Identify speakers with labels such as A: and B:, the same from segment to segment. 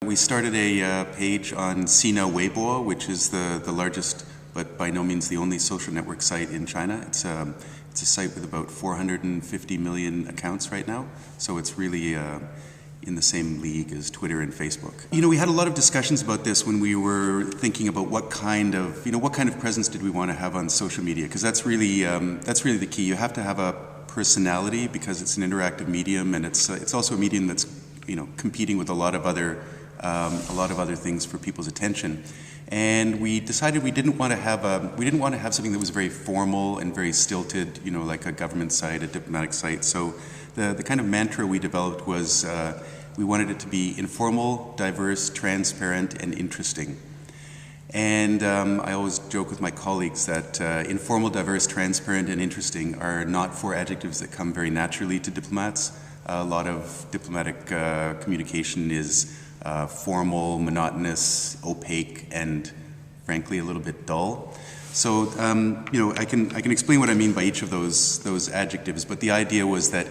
A: We started a page on Sina Weibo, which is the largest, but by no means the only social network site in China. It's a site with about 450 million accounts right now, so it's really in the same league as Twitter and Facebook. You know, we had a lot of discussions about this when we were thinking about what kind of presence did we want to have on social media, because that's really the key. You have to have a personality because it's an interactive medium, and it's also a medium that's competing with a lot of other things for people's attention. And we decided we didn't want to have something that was very formal and very stilted, like a government site, a diplomatic site. So the kind of mantra we developed was we wanted it to be informal, diverse, transparent, and interesting. And I always joke with my colleagues that informal, diverse, transparent, and interesting are not four adjectives that come very naturally to diplomats. A lot of diplomatic communication is formal, monotonous, opaque, and frankly a little bit dull. So I can explain what I mean by each of those adjectives, but the idea was that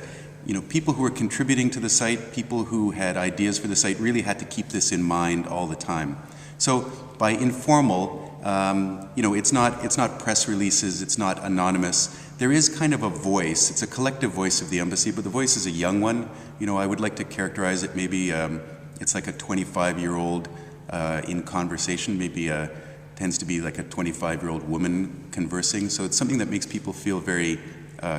A: people who were contributing to the site, people who had ideas for the site, really had to keep this in mind all the time. So by informal, it's not press releases, it's not anonymous. There is kind of a voice. It's a collective voice of the embassy, but the voice is a young one. I would like to characterize it maybe it's like a 25-year-old in conversation, maybe tends to be like a 25-year-old woman conversing. So it's something that makes people feel very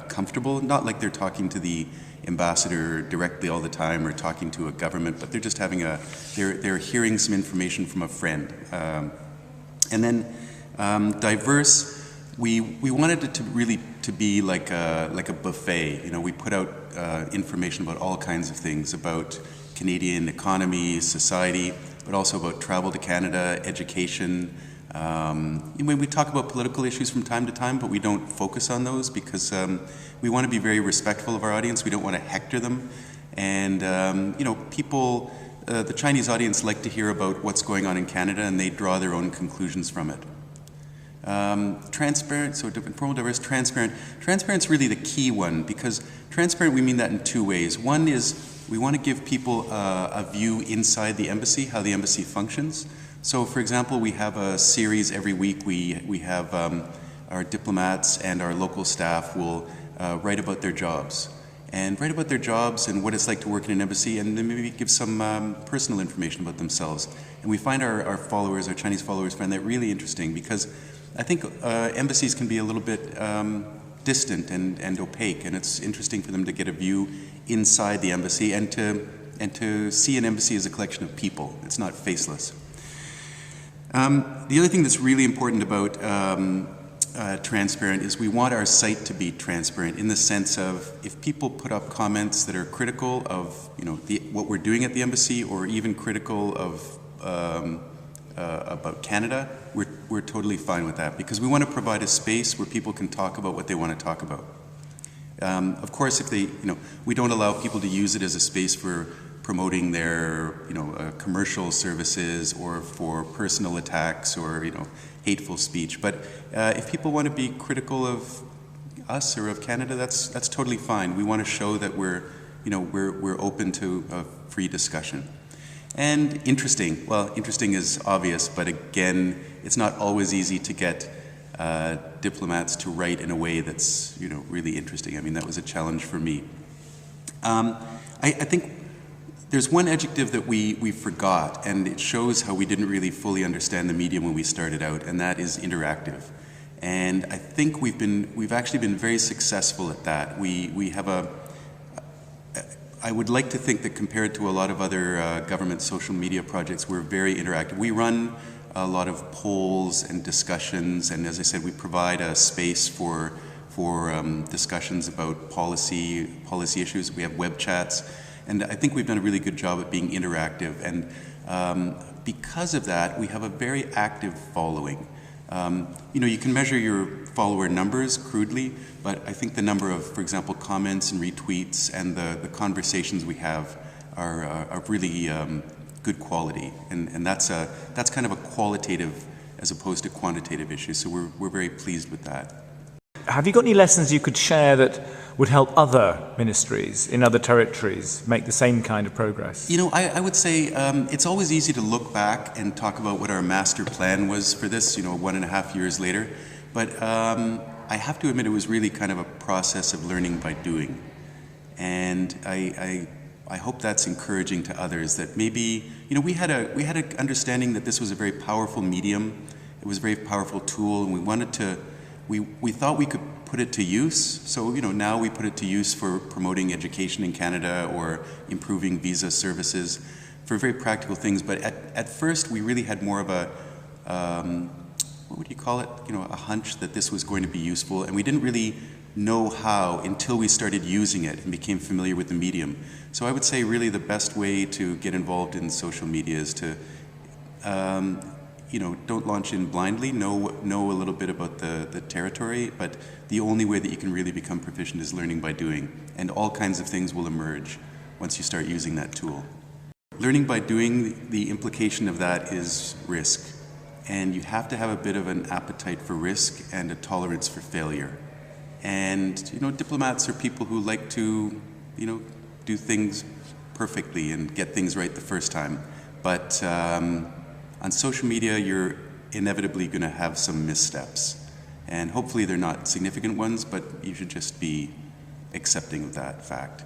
A: comfortable, not like they're talking to the ambassador directly all the time or talking to a government, but they're just having they're hearing some information from a friend. And then diverse, we wanted it to really to be like a buffet. We put out information about all kinds of things, about Canadian economy, society, but also about travel to Canada, education. We talk about political issues from time to time, but we don't focus on those because we want to be very respectful of our audience. We don't want to hector them. And, people, the Chinese audience like to hear about what's going on in Canada, and they draw their own conclusions from it. Transparent, so informal, diverse, transparent. Transparent's really the key one, because transparent, we mean that in two ways. One is we want to give people a view inside the embassy, how the embassy functions. So, for example, we have a series every week. We have our diplomats and our local staff will write about their jobs. And write about their jobs and what it's like to work in an embassy, and then maybe give some personal information about themselves. And we find our followers, our Chinese followers, find that really interesting, because I think embassies can be a little bit distant and opaque, and it's interesting for them to get a view inside the embassy and to see an embassy as a collection of people. It's not faceless. The other thing that's really important about transparent is we want our site to be transparent in the sense of if people put up comments that are critical of what we're doing at the embassy, or even critical of about Canada, we're totally fine with that, because we want to provide a space where people can talk about what they want to talk about. Of course, if they, we don't allow people to use it as a space for promoting their, commercial services or for personal attacks or, hateful speech. But if people want to be critical of us or of Canada, that's totally fine. We want to show that we're open to a free discussion. And interesting. Well, interesting is obvious, but again, it's not always easy to get diplomats to write in a way that's really interesting. I mean, that was a challenge for me. I think there's one adjective that we forgot, and it shows how we didn't really fully understand the medium when we started out, and that is interactive. And I think we've actually been very successful at that. We have I would like to think that compared to a lot of other government social media projects, we're very interactive. We run a lot of polls and discussions, and as I said, we provide a space for discussions about policy issues. We have web chats, and I think we've done a really good job at being interactive. And because of that, we have a very active following. You can measure your follower numbers crudely, but I think the number of, for example, comments and retweets and the conversations we have are really good quality, and that's kind of a qualitative as opposed to quantitative issue. So we're very pleased with that.
B: Have you got any lessons you could share that would help other ministries in other territories make the same kind of progress?
A: You know, I would say it's always easy to look back and talk about what our master plan was for this, 1.5 years later. But I have to admit it was really kind of a process of learning by doing. And I hope that's encouraging to others, that maybe, we had an understanding that this was a very powerful medium. It was a very powerful tool, and we thought we could put it to use. So, now we put it to use for promoting education in Canada or improving visa services for very practical things. But at first, we really had more of a, what would you call it? A hunch that this was going to be useful, and we didn't really know how until we started using it and became familiar with the medium. So I would say really the best way to get involved in social media is to, don't launch in blindly, know a little bit about the territory, but the only way that you can really become proficient is learning by doing, and all kinds of things will emerge once you start using that tool. Learning by doing, the implication of that is risk, and you have to have a bit of an appetite for risk and a tolerance for failure. And, diplomats are people who like to, do things perfectly and get things right the first time. But on social media, you're inevitably going to have some missteps. And hopefully they're not significant ones, but you should just be accepting of that fact.